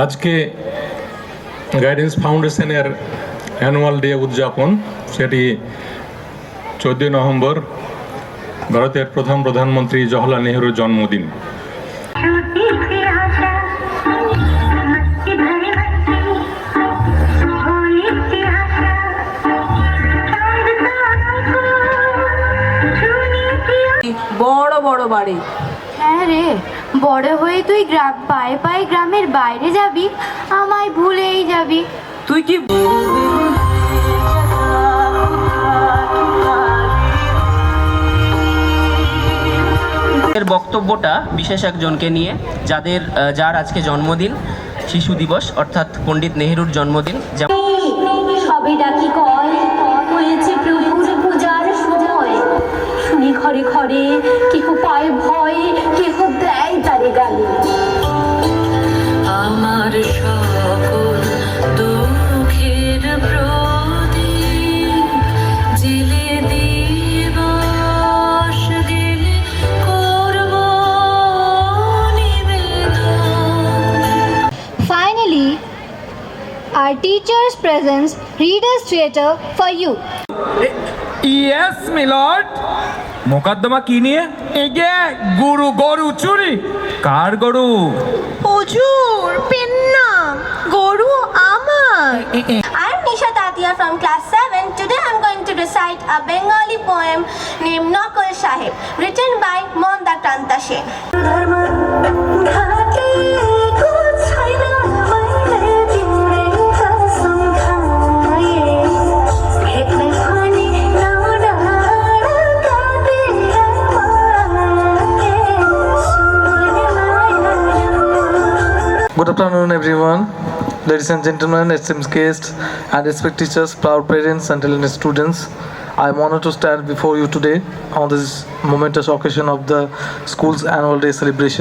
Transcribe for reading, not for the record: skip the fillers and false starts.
আজকে গাইডেন্স ফাউন্ডেশনের annual day উদযাপন, সেটি 14 নভেম্বর ভারতের প্রথম প্রধানমন্ত্রী জওহরলাল নেহরুর জন্মদিন। বড় বড় বাড়ি। হ্যাঁ রে, বড় হয়ে তুই পায়ে পায়ে গ্রামের বাইরে যাবি, আমায় ভুলেই যাবি। তুই কি এর বক্তব্যটা বিশেষ একজনকে নিয়ে, যার আজকে জন্মদিন, শিশু দিবস অর্থাৎ পণ্ডিত নেহরুর জন্মদিন। সবে ডাকি কয় হয়েছে প্রভুর পূজার সময়, শুনি ঘরে ঘরে কেহ পায় ভয়, কেহ দেয় তারে গালি। আমার সকল দুঃখের প্রদীপ জেলে দিবস গেলে করব নিবেদন। Finally, our teachers presents Readers Theatre for you. Yes milord. মোকদ্দমা কি নিয়ে? এগে গরু চুরি। কার গরু? হুজুর, পেন্না গরু আমার। I'm Nisha Tatia from class 7. Today I'm going to recite a Bengali poem named Nokol Sahib, written by Monda Kanta Sen. Good afternoon, everyone. Ladies and gentlemen, esteemed guests and respected teachers, proud parents and talented students. I am honored to stand before you today on this momentous occasion of the school's annual day celebration.